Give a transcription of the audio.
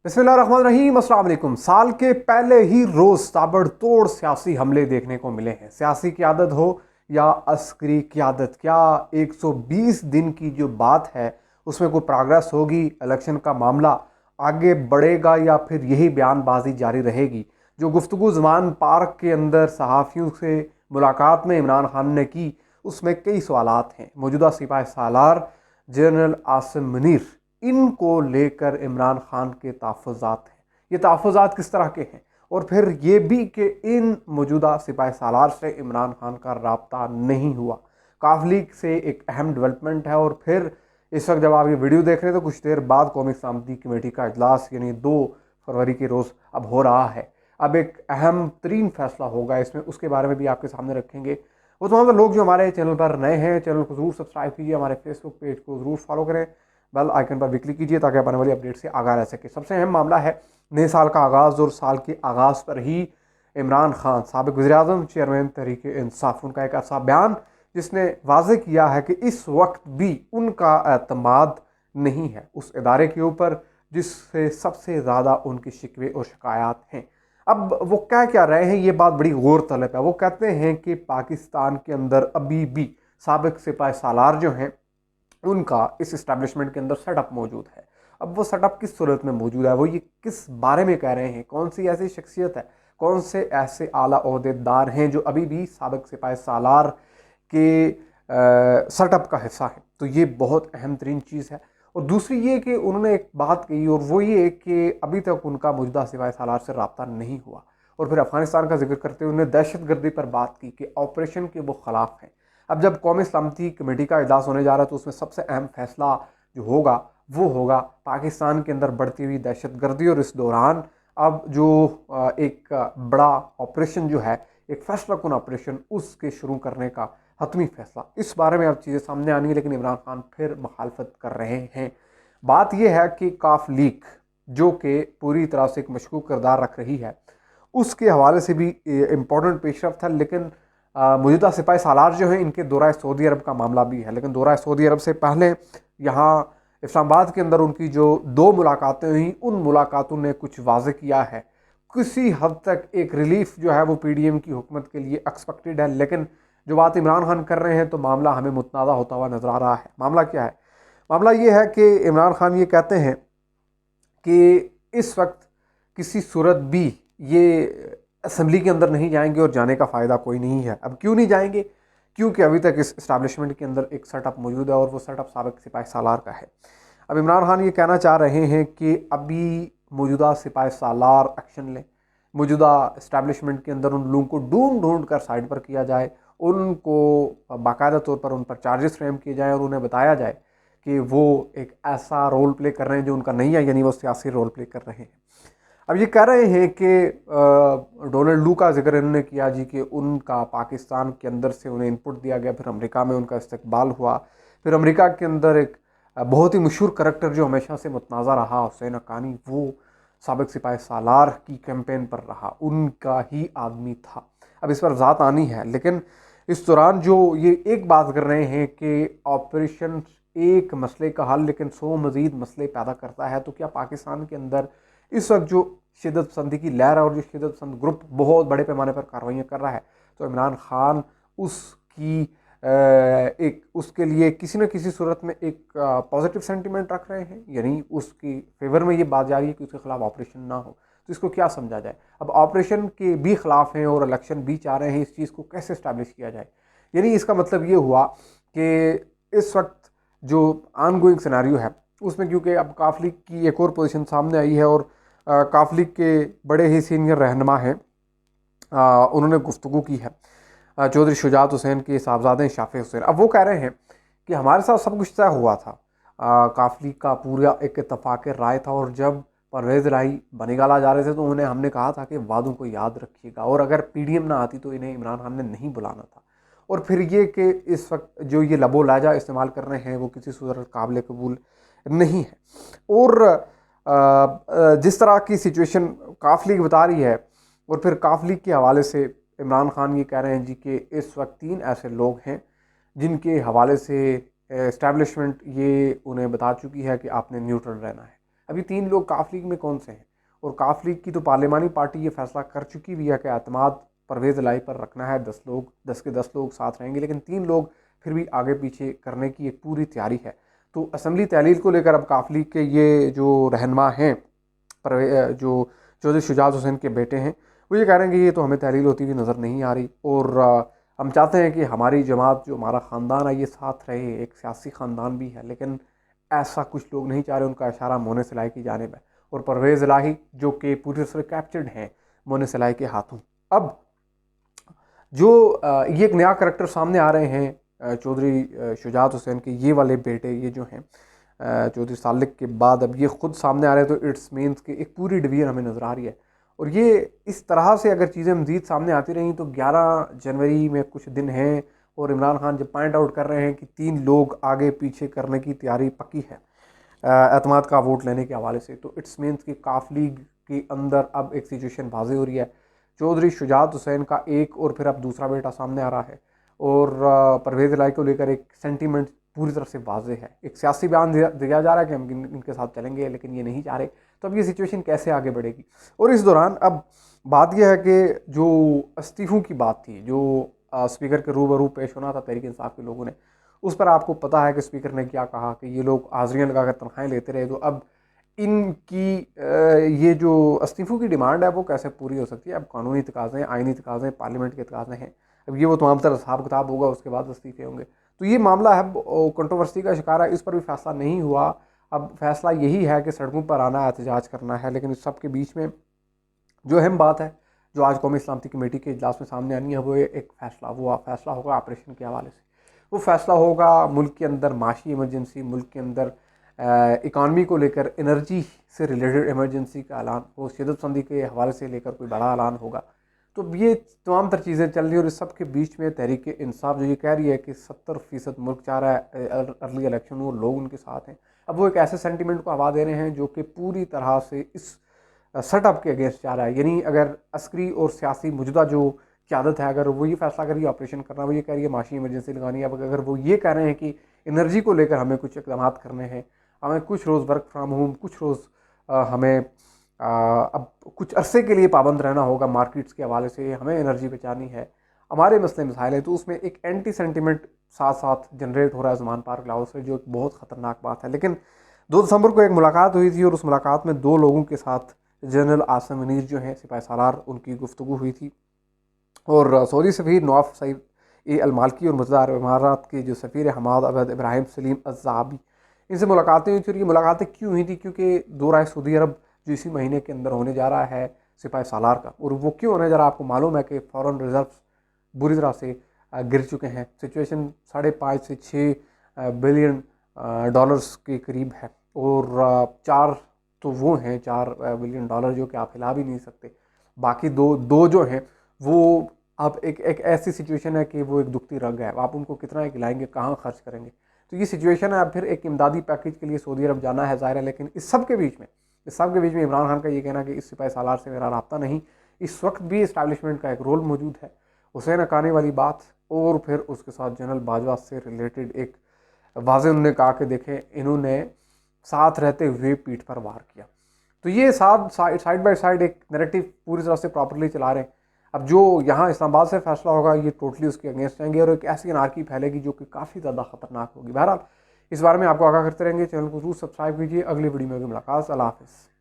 बिस्मिल्लाहिर्रहमानिर्रहीम, अस्सलाम वालेकुम। साल के पहले ही रोज ताबड़तोड़ सियासी हमले देखने को मिले हैं। सियासी क़यादत हो या अस्करी क़यादत, क्या 120 दिन की जो बात है उसमें कोई प्रोग्रेस होगी? इलेक्शन का मामला आगे बढ़ेगा या फिर यही बयानबाजी जारी रहेगी? जो गुफ्तगू ज़मान पार्क के अंदर सहाफ़ियों से मुलाकात में इमरान खान ने की, उसमें कई सवालात हैं। मौजूदा सिपाही सालार जनरल आसिम मुनीर, इनको लेकर इमरान खान के तहफ़्फ़ुज़ात हैं। ये तहफ़्फ़ुज़ात किस तरह के हैं? और फिर ये भी कि इन मौजूदा सिपाही सालार से इमरान खान का राब्ता नहीं हुआ। काफ लीग से एक अहम डेवलपमेंट है। और फिर इस वक्त जब आप ये वीडियो देख रहे हैं तो कुछ देर बाद कौमी सलामती कमेटी का इजलास यानी 2 फरवरी के रोज़ अब हो रहा है। अब एक अहम तरीन फैसला होगा इसमें, उसके बारे में भी आपके सामने रखेंगे। वो तमाम लोग जो हमारे चैनल पर नए हैं, चैनल को ज़रूर सब्सक्राइब कीजिए, हमारे फेसबुक पेज को ज़रूर फॉलो करें, बेल आइकन पर भी क्लिक कीजिए ताकि आने वाली अपडेट से आगाह रह सके। सबसे अहम मामला है नए साल का आगाज़, और साल के आगाज़ पर ही इमरान खान साबिक़ वज़ीर-ए-आज़म चेयरमैन तहरीक-ए-इंसाफ़, उनका एक ऐसा बयान जिसने वाज़ेह किया है कि इस वक्त भी उनका एतमाद नहीं है उस इदारे के ऊपर जिससे सबसे ज़्यादा उनकी शिकवे और शिकायत हैं। अब वो कह क्या रहे हैं, ये बात बड़ी गौर तलब है। वो कहते हैं कि पाकिस्तान के अंदर अभी भी साबिक़ सिपाही सालार जो हैं उनका इस इस्टेब्लिशमेंट के अंदर सेटअप मौजूद है। अब वो सेटअप किस सूरत में मौजूद है, वो ये किस बारे में कह रहे हैं, कौन सी ऐसी शख्सियत है, कौन से ऐसे आला ओहदेदार हैं जो अभी भी साबिक़ सिपाही सालार के सेटअप का हिस्सा है। तो ये बहुत अहम तरीन चीज़ है। और दूसरी ये कि उन्होंने एक बात कही, और वो ये कि अभी तक उनका मौजूदा सिपाही सालार से रब्ता नहीं हुआ। और फिर अफगानिस्तान का जिक्र करते हुए उन्होंने दहशत गर्दी पर बात की कि ऑपरेशन के वो खिलाफ हैं। अब जब कौमी सलामती कमेटी का इजलास होने जा रहा है तो उसमें सबसे अहम फैसला जो होगा वो होगा पाकिस्तान के अंदर बढ़ती हुई दहशत गर्दी, और इस दौरान अब जो एक बड़ा ऑपरेशन जो है, एक फैसला कुन ऑपरेशन, उसके शुरू करने का हतमी फैसला, इस बारे में अब चीज़ें सामने आनी है। लेकिन इमरान खान फिर मुखालफत कर रहे हैं। बात यह है कि काफ लीग जो कि पूरी तरह से एक मशकूक किरदार रख रही है, उसके हवाले से भी इम्पोर्टेंट पेशरफ था। लेकिन मौजूदा सिपाही सालार जो हैं इनके दौरा सऊदी अरब का मामला भी है। लेकिन दौरा सऊदी अरब से पहले यहाँ इस्लामाबाद के अंदर उनकी जो 2 मुलाकातें हुई, उन मुलाकातों ने कुछ वाज़ेह किया है। किसी हद तक एक रिलीफ जो है वो PDM की हुकूमत के लिए एक्सपेक्टेड है। लेकिन जो बात इमरान खान कर रहे हैं तो मामला हमें मुतनाज़ा होता हुआ नज़र आ रहा है। मामला क्या है? मामला ये है कि इमरान खान ये कहते हैं कि इस वक्त किसी सूरत भी ये असम्बली के अंदर नहीं जाएंगे और जाने का फ़ायदा कोई नहीं है। अब क्यों नहीं जाएंगे? क्योंकि अभी तक इस इस्टेब्लिशमेंट के अंदर एक सेटअप मौजूद है, और वो सेटअप साबिक़ सिपाही सालार का है। अब इमरान खान ये कहना चाह रहे हैं कि अभी मौजूदा सिपाही सालार एक्शन लें, मौजूदा इस्टेब्लिशमेंट के अंदर उन लोगों को ढूंढ ढूंढ कर साइड पर किया जाए, उनको बाकायदा तौर पर उन पर चार्जेस फ्रेम किए जाएँ, और उन्हें बताया जाए कि वो एक ऐसा रोल प्ले कर रहे हैं जो उनका नहीं है, यानी वो सियासी रोल प्ले कर रहे हैं। अब ये कह रहे हैं कि डोनाल्ड लू का जिक्र इन्होंने किया जी, कि उनका पाकिस्तान के अंदर से उन्हें इनपुट दिया गया, फिर अमेरिका में उनका इस्तकबाल हुआ, फिर अमेरिका के अंदर एक बहुत ही मशहूर करैक्टर जो हमेशा से मुतनाज़ा रहा, हुसैन हक्कानी, वो साबिक़ सिपाही सालार की कैंपेन पर रहा, उनका ही आदमी था। अब इस पर ज़ात आनी है। लेकिन इस दौरान जो ये एक बात कर रहे हैं कि ऑपरेशन एक मसले का हल लेकिन 100 मज़ीद मसले पैदा करता है, तो क्या पाकिस्तान के अंदर इस वक्त जो शिदत पसंदी की लहर है और जो शिदत पसंद ग्रुप बहुत बड़े पैमाने पर कार्रवाइयाँ कर रहा है, तो इमरान खान उसकी एक उसके लिए किसी न किसी सूरत में एक पॉजिटिव सेंटिमेंट रख रहे हैं, यानी उसकी फेवर में ये बात जा रही है कि उसके खिलाफ ऑपरेशन ना हो। तो इसको क्या समझा जाए? अब ऑपरेशन के भी खिलाफ हैं और इलेक्शन भी चाह रहे हैं, इस चीज़ को कैसे इस्टेब्लिश किया जाए? यानी इसका मतलब ये हुआ कि इस वक्त जो आन गोइंग सिनेरियो है उसमें, क्योंकि अब काफ लीग की एक और पोजीशन सामने आई है, और काफ लीग के बड़े ही सीनियर रहनुमा हैं, उन्होंने गुफ्तगू की है चौधरी शुजात हुसैन के साहबजादे शाफी हुसैन। अब वो कह रहे हैं कि हमारे साथ सब कुछ तय हुआ था, काफ लीग का पूरा एक इत्तफाक राय था, और जब परवेज़ इलाही बनिगाला जा रहे थे तो उन्हें हमने कहा था कि वादों को याद रखिएगा, और अगर PDM ना आती तो इन्हें इमरान खान ने नहीं बुलाना था। और फिर ये कि इस वक्त जो ये लबो लाजा इस्तेमाल कर रहे हैं वो किसी सूरत काबिल कबूल नहीं है। और जिस तरह की सिचुएशन काफ लीग बता रही है, और फिर काफ लीग के हवाले से इमरान खान ये कह रहे हैं जी कि इस वक्त 3 ऐसे लोग हैं जिनके हवाले से इस्टेब्लिशमेंट ये उन्हें बता चुकी है कि आपने न्यूट्रल रहना है। अभी 3 लोग काफ लीग में कौन से हैं? और काफ लीग की तो पार्लिमानी पार्टी ये फैसला कर चुकी भी है कि एतमाद परवेज़ इलाही पर रखना है, 10 के 10 लोग साथ रहेंगे, लेकिन 3 लोग फिर भी आगे पीछे करने की एक पूरी तैयारी है। तो असम्बली तहलील को लेकर अब काफ लीग के ये जो रहनुमा हैं, जो चौधरी शुजात हुसैन के बेटे हैं, वो ये कह रहे हैं कि ये तो हमें तहलील होती हुई नज़र नहीं आ रही, और हम चाहते हैं कि हमारी जमात, जो हमारा ख़ानदान है, ये साथ रहे। एक सियासी ख़ानदान भी है, लेकिन ऐसा कुछ लोग नहीं चाह रहे। उनका इशारा मोने सलाई की जानिब है, और परवेज़ इलाही जो कि पूरी तरह से कैप्चर्ड हैं मोने सलाई के हाथों। अब जो ये एक नया करैक्टर सामने आ रहे हैं चौधरी शुजात हुसैन के ये वाले बेटे, ये जो हैं चौधरी सालिक के बाद अब ये खुद सामने आ रहे हैं, तो इट्स मीन्स कि एक पूरी डिवीजन हमें नज़र आ रही है। और ये इस तरह से अगर चीज़ें मज़ीद सामने आती रहीं तो 11 जनवरी में कुछ दिन हैं, और इमरान खान जब पॉइंट आउट कर रहे हैं कि 3 लोग आगे पीछे करने की तैयारी पक्की है एतमाद का वोट लेने के हवाले से, तो इट्स मीन्स कि काफ लीग के अंदर अब एक सिचुएशन वाज़े हो रही है। चौधरी शुजात हुसैन का एक और फिर अब दूसरा बेटा सामने आ रहा है, और परवेज़ इलाही को लेकर एक सेंटीमेंट पूरी तरह से वाज़े है। एक सियासी बयान दिया जा रहा है कि हम इनके साथ चलेंगे, लेकिन ये नहीं चाह रहे। तो अब ये सिचुएशन कैसे आगे बढ़ेगी? और इस दौरान अब बात यह है कि जो इस्तीफ़ों की बात थी, जो स्पीकर के रूबरू पेश होना था तहरीक इंसाफ के लोगों ने, उस पर आपको पता है कि स्पीकर ने क्या कहा कि ये लोग हाज़िरियाँ लगाकर तनख्वाहें लेते रहे, तो अब इनकी ये जो इस्तीफ़ों की डिमांड है वो कैसे पूरी हो सकती है? अब कानूनी तकाज़े, आइनी तकाज़े, पार्लियामेंट के तकाज़े हैं। अब ये वो तमाम तरह हिसाब किताब होगा, उसके बाद इस्तीफ़े होंगे। तो ये मामला है, कंट्रोवर्सी का शिकार है। इस पर भी फैसला नहीं हुआ। अब फैसला यही है कि सड़कों पर आना, एहतजाज करना है, लेकिन इस सब के बीच में जो अहम बात है, जो आज कौमी सलामती कमेटी के इजलास में सामने आनी है, वो एक फ़ैसला, वो फैसला होगा ऑपरेशन के हवाले से। वो फैसला होगा मुल्क के अंदर माशी इमरजेंसी, मुल्क के अंदर इकानमी को लेकर एनर्जी से रिलेटेड इमरजेंसी का ऐलान, वो शिदत पसंदी के हवाले से लेकर कोई बड़ा ऐलान होगा। तो ये तमाम तर चीज़ें चल रही हैं, और इस सब के बीच में तहरीक इंसाफ जो ये कह रही है कि 70% मुल्क चाह रहा है अर्ली इलेक्शन हो, लोग उनके साथ हैं। अब वो एक ऐसे सेंटीमेंट को हवा दे रहे हैं जो कि पूरी तरह से इस सेटअप के अगेंस्ट जा रहा है। यानी अगर अस्करी और सियासी मौजूदा जो क़यादत है, अगर वो ये फैसला कर रही है ऑपरेशन करना, वो ये कह रही है माशी इमरजेंसी लगानी है, अब अगर वो ये कह रहे हैं कि एनर्जी को लेकर हमें कुछ इक़दाम करने हैं, हमें कुछ रोज़ वर्क फ्राम होम, कुछ रोज़ हमें अब कुछ अरसे के लिए पाबंद रहना होगा मार्केट्स के हवाले से, हमें एनर्जी बचानी है, हमारे मसले मसाइल हैं, तो उसमें एक एंटी सेंटीमेंट साथ साथ जनरेट हो रहा है ज़मान पार्क लाहौर से, जो एक बहुत ख़तरनाक बात है। लेकिन 2 दिसंबर को एक मुलाकात हुई थी, और उस मुलाकात में 2 लोगों के साथ जनरल आसिम मुनीर जो हैं सिपाही सालार, उनकी गुफ्तगू हुई थी, और सऊदी सफ़ीर नवाफ सईद अल मालकी और मुत्तहिदा अरब इमारात के जो सफ़ीर हमाद अबद इब्राहिम सलीम अज़्ज़ाबी, इनसे मुलाकातें हुई थी। और ये मुलाकातें क्यों हुई थी? क्योंकि दौरा सऊदी अरब जो इसी महीने के अंदर होने जा रहा है सिपाही सालार का, और वो क्यों होने जा रहा है? आपको मालूम है कि फ़ॉरेन रिजर्व्स बुरी तरह से गिर चुके हैं। सिचुएशन 5.5 से 6 बिलियन डॉलर्स के करीब है, और 4 तो वो हैं, 4 बिलियन डॉलर जो कि आप हिला भी नहीं सकते। बाकी दो जो हैं वो अब एक ऐसी सिचुएशन है कि वो एक दुखती रग है, आप उनको कितना हिलाएंगे, कहाँ खर्च करेंगे? तो ये सिचुएशन है। अब फिर एक इमदादी पैकेज के लिए सऊदी अरब जाना है, ज़ाहिर है, लेकिन इस सब के बीच में इमरान खान का ये कहना कि इस सिपाही सालार से मेरा राब्ता नहीं। इस वक्त भी इस्टेब्लिशमेंट का एक रोल मौजूद है, हुसैन हक्कानी वाली बात, और फिर उसके साथ जनरल बाजवा से रिलेटेड एक वाज़े उन्होंने कहा कि देखें, इन्होंने साथ रहते हुए पीठ पर वार किया। तो ये साइड बाय साइड एक नैरेटिव पूरी तरह से प्रॉपरली चला रहे हैं। अब जो यहाँ इस्लामाबाद से फैसला होगा, ये टोटली उसके अगेंस्ट जाएंगे, और एक ऐसी अनार्की फैलेगी जो कि काफ़ी ज़्यादा खतरनाक होगी। बहरहाल इस बारे में आपको आगाह करते रहेंगे। चैनल को जरूर सब्सक्राइब कीजिए। अगली वीडियो में होगी मुलाकात। अल्लाह हाफ़िज़।